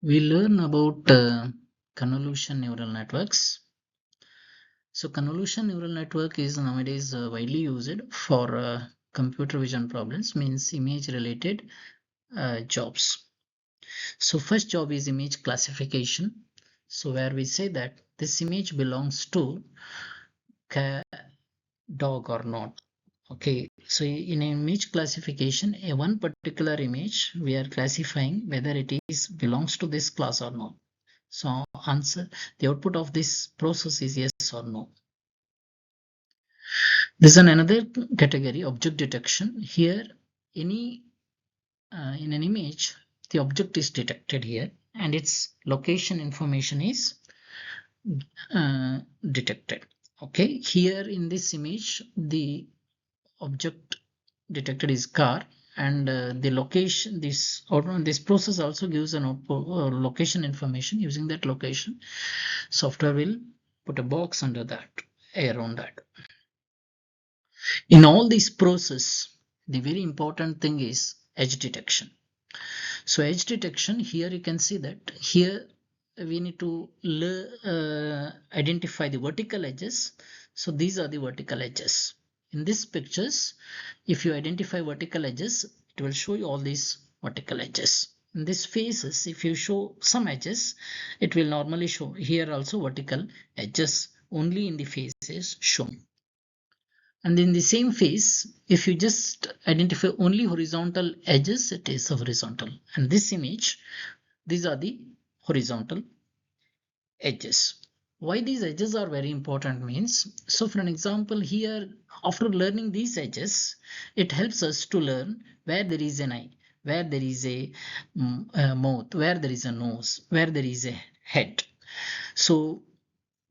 We learn about convolution neural networks. So convolution neural network is nowadays widely used for computer vision problems, means image related jobs. So first job is image classification. So where we say that this image belongs to dog or not. Okay, so in image classification, a one particular image we are classifying whether it is belongs to this class or not. So answer, the output of this process is yes or no. This is another category, object detection. Here, any in an image, the object is detected here and its location information is detected. Okay, here in this image, the object detected is car, and the location, this process also gives an output location information. Using that location, software will put a box under that, around that. In all this process, the very important thing is edge detection. So edge detection, here you can see that here we need to identify the vertical edges. So these are the vertical edges. In these pictures, if you identify vertical edges, it will show you all these vertical edges. In these faces, if you show some edges, it will normally show here also vertical edges only in the faces shown. And in the same face, if you just identify only horizontal edges, it is horizontal. And this image, these are the horizontal edges. Why these edges are very important means, so for an example here, after learning these edges, it helps us to learn where there is an eye, where there is a mouth, where there is a nose, where there is a head. So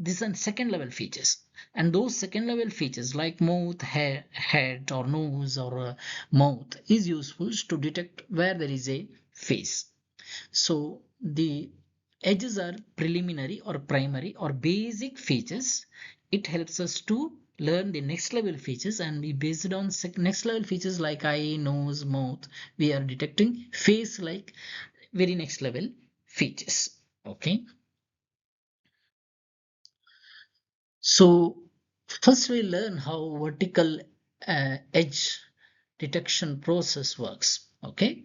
these are second level features, and those second level features like mouth, head or nose or mouth is useful to detect where there is a face. So the edges are preliminary or primary or basic features. It helps us to learn the next level features, and we based on next level features like eye, nose, mouth, we are detecting face like very next level features. Okay, so first we learn how vertical edge detection process works. Okay,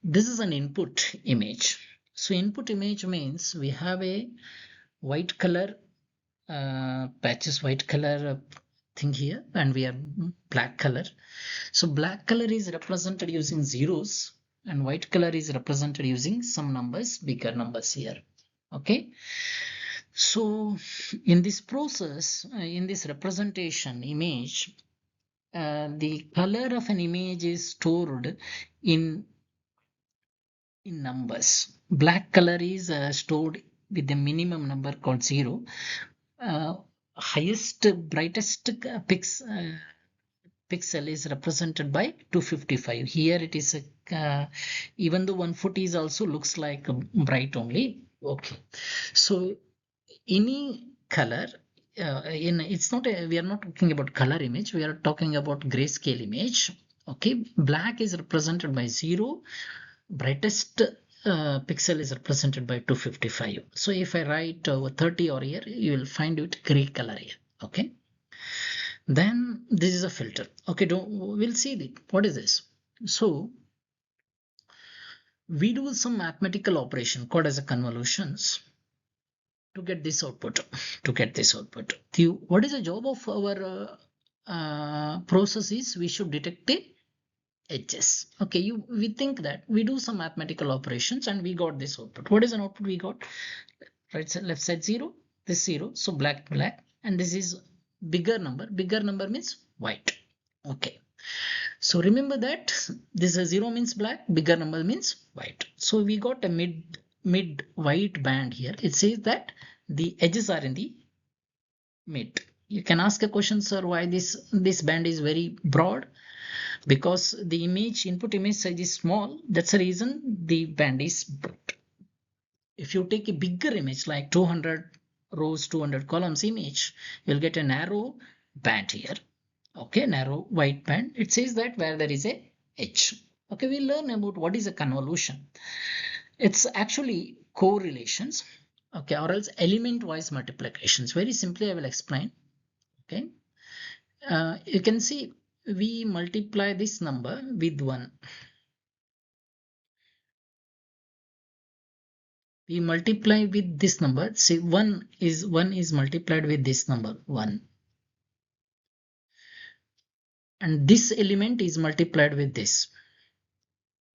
this is an input image. So input image means we have a white color patches, white color thing here, and we have black color. So black color is represented using zeros and white color is represented using some numbers, bigger numbers here. Okay, so in this process, in this representation image, the color of an image is stored in numbers. Black color is stored with the minimum number called 0. Uh, highest, brightest pixel is represented by 255. Here it is even though 140 is also looks like bright only. Okay, so any color in it's not a, we are not talking about color image, we are talking about grayscale image. Okay, black is represented by 0, brightest pixel is represented by 255. So if I write 30 or here, you will find it gray color here. Okay, then this is a filter. Okay, we'll see what is this. So we do some mathematical operation called as a convolutions to get this output. What is the job of our process is we should detect the edges. Okay, we think that we do some mathematical operations and we got this output. What is an output we got? Right side, left side 0, this 0, so black, and this is bigger number means white. Okay, so remember that this is 0 means black, bigger number means white. So we got a mid white band here. It says that the edges are in the mid. You can ask a question, sir, why this band is very broad? Because the input image size is small. That's the reason the band is broad. If you take a bigger image like 200 rows, 200 columns image, you'll get a narrow band here. Okay, narrow white band. It says that where there is a edge. Okay, we'll learn about what is a convolution. It's actually correlations, okay, or else element wise multiplications. Very simply I will explain. Okay, you can see we multiply this number with 1. We multiply with this number. See, 1 is multiplied with this number 1, and this element is multiplied with this,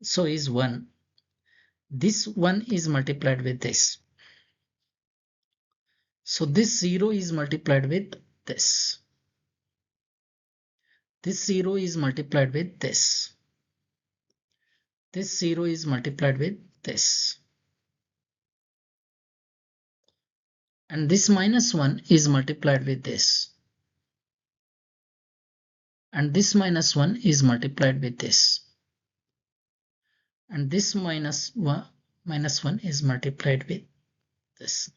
so is 1. This 1 is multiplied with this, so this 0 is multiplied with this. This 0 is multiplied with this. This 0 is multiplied with this. And this minus 1 is multiplied with this. And this minus 1 is multiplied with this. And this minus 1 is multiplied with this.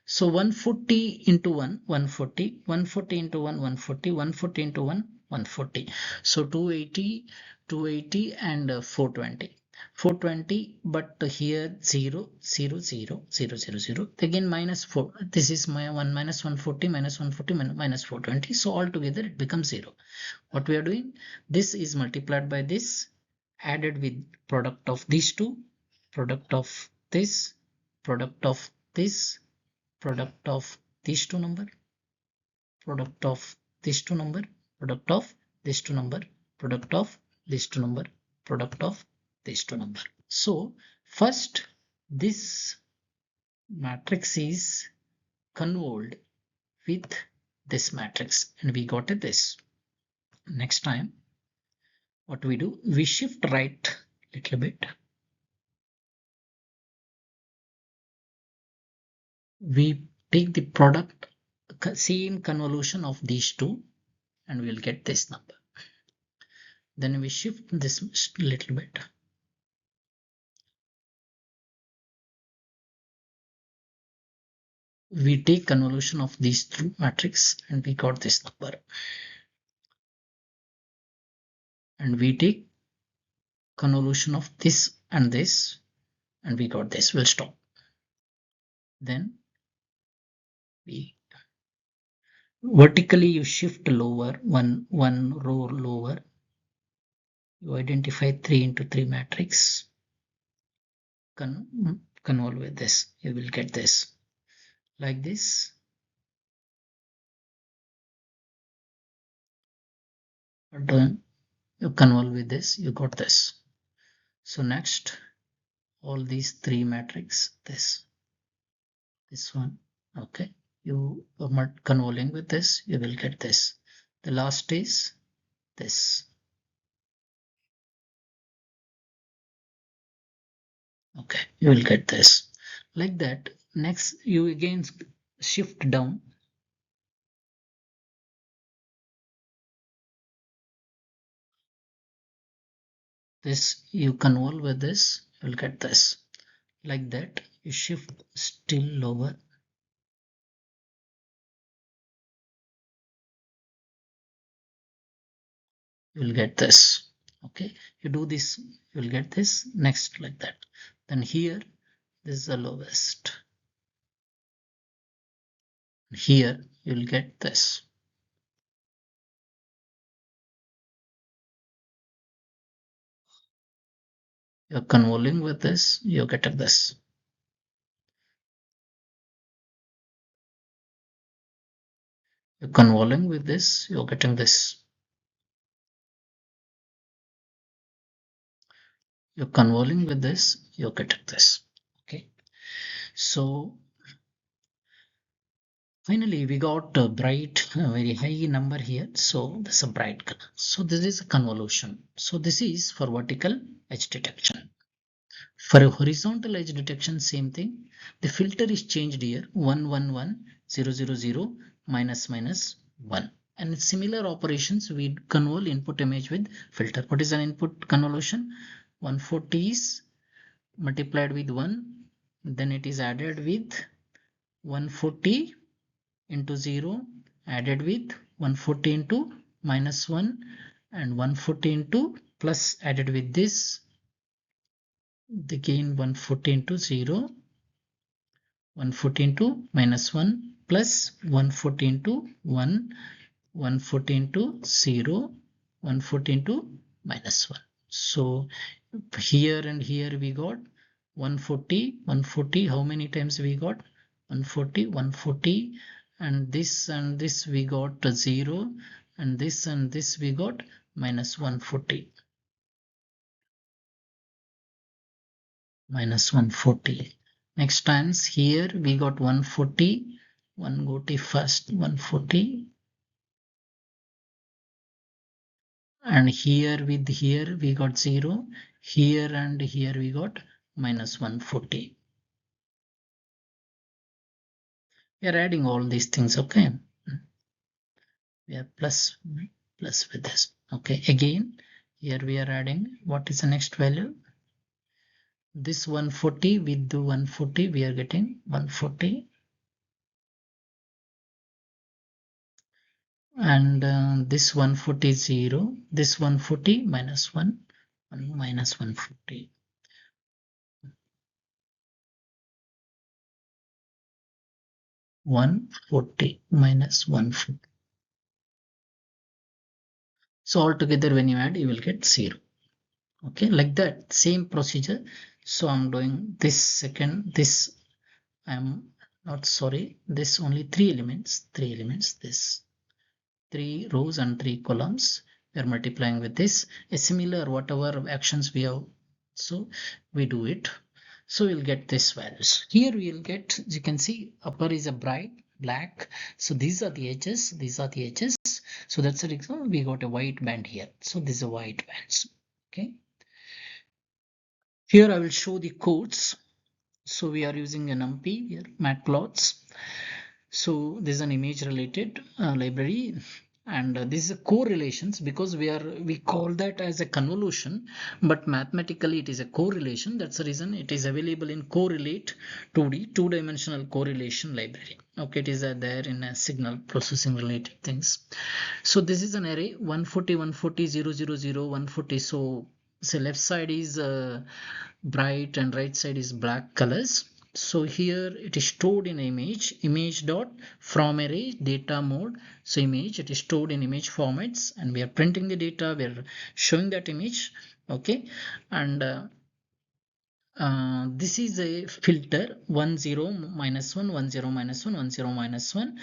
So 140 into 1, 140, 140 into 1, 140, 140 into 1, 140. So 280, 280 and 420. 420, but here 0, 0, 0, 0, 0, 0. Again minus 4. This is my 1 minus 140 minus 140 minus 420. So altogether it becomes 0. What we are doing? This is multiplied by this, added with product of these two, product of this, product of this, product of these two number, product of these two number, product of these two number, product of these two number, product of these two number. So first this matrix is convolved with this matrix and we got it this. Next time what we do, we shift right little bit. We take the product, same convolution of these two, and we'll get this number. Then we shift this little bit. We take convolution of these two matrix and we got this number. And we take convolution of this and this and we got this. We'll stop. Then we vertically you shift lower, one row lower. You identify 3 into 3 matrix. Convolve with this. You will get this. Like this. Done. You convolve with this. You got this. So next, all these 3 matrix. This one. Okay. You are convolving with this. You will get this. The last is this. Okay, you will get this. Like that. Next, you again shift down. This you convolve with this, you will get this. Like that, you shift still lower. You will get this. Okay, you do this, you will get this. Next, like that. Then here, this is the lowest. Here, you will get this. You're convolving with this, you're getting this. You're convolving with this, you're getting this. You're convolving with this, you're getting this. Okay. So finally we got a bright, very high number here. So this is a bright color. So this is a convolution. So this is for vertical edge detection. For a horizontal edge detection, same thing. The filter is changed here. 1 1 1 0 0 0 minus minus 1. And similar operations we convolve input image with filter. What is an input convolution? 140 is multiplied with 1. Then it is added with 140 into 0 added with 140 into minus 1 and 140 into plus added with this the gain 140 into 0, 140 into minus 1 plus 140 into 1, 140 into 0, 140 into minus 1. So here and here we got 140, 140. How many times we got? 140, 140, and this we got 0, and this we got minus 140. Minus 140. Next times here we got 140. 140 first, 140. And here with here we got 0. Here and here we got minus 140. We are adding all these things, okay? We are plus with this. Okay, again, here we are adding, what is the next value? This 140 with the 140, we are getting 140. And this 140 is 0, this 140 minus 1, minus 140. Minus 140. So altogether when you add, you will get 0. Okay, like that, same procedure. So I'm doing this second, this I'm not sorry, this only 3 elements, this 3 rows and 3 columns. We are multiplying with this. A similar whatever actions we have, so we do it. So we'll get this values. Here we'll get, as you can see, upper is a bright black. So these are the edges, So that's the reason we got a white band here. So this is a white bands. Okay. Here I will show the codes. So we are using an NumPy here, matplots. So this is an image related library, and this is a correlations, because we call that as a convolution, but mathematically it is a correlation. That's the reason it is available in correlate 2D, two-dimensional correlation library. Okay, it is there in a signal processing related things. So this is an array 140, 140, 0, 0, 0, 140. So left side is bright and right side is black colors. So here it is stored in image dot from array data mode. So image, it is stored in image formats, and we are printing the data, we are showing that image. Okay, and this is a filter 10 minus 1 10 minus 1 10 minus 1,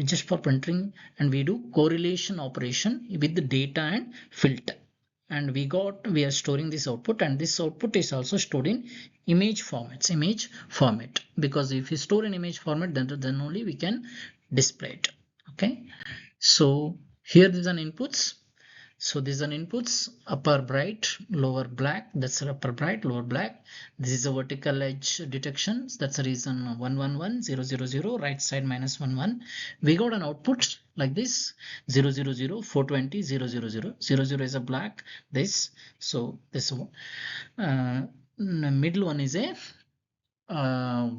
just for printing, and we do correlation operation with the data and filter, and we are storing this output, and this output is also stored in image format, because if you store in image format, then only we can display it. Okay, so here is an inputs. So these are inputs, upper bright, lower black. That's upper bright, lower black. This is a vertical edge detection. That's the reason 111 000, right side minus 11. We got an output like this 000 420 000 is a black. This, so this middle one is a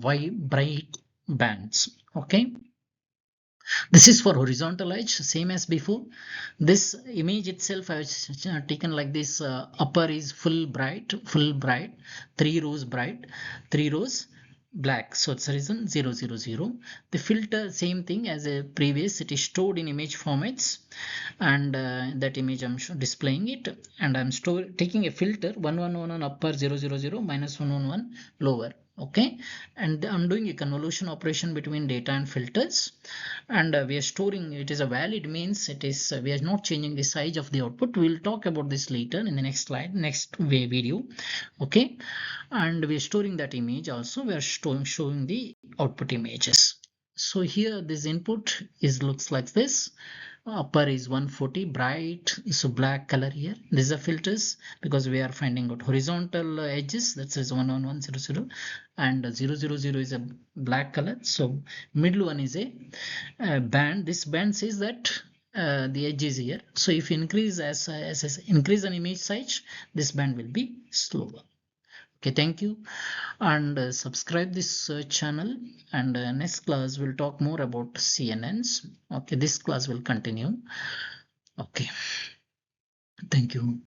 white bright bands. Okay. This is for horizontal edge, same as before. This image itself I was taken like this. Upper is full bright, 3 rows bright, 3 rows black. So it's a reason 000. The filter, same thing as a previous. It is stored in image formats, and that image I'm displaying it, and I'm taking a filter 111 upper 000 minus 111 lower. Okay, and I'm doing a convolution operation between data and filters, and we are storing, it is a valid, means it is we are not changing the size of the output. We'll talk about this later in the next slide, next video. Okay, and we are storing that image also. We are showing the output images. So here this input looks like this. Upper is 140 bright, so black color here. These are filters, because we are finding out horizontal edges. That says 11100, and 000 is a black color. So middle one is a band. This band says that the edge is here. So if you increase as increase an image size, this band will be slower. Okay, thank you, and subscribe this channel, and next class we'll talk more about CNNs. Okay, this class will continue. Okay, thank you.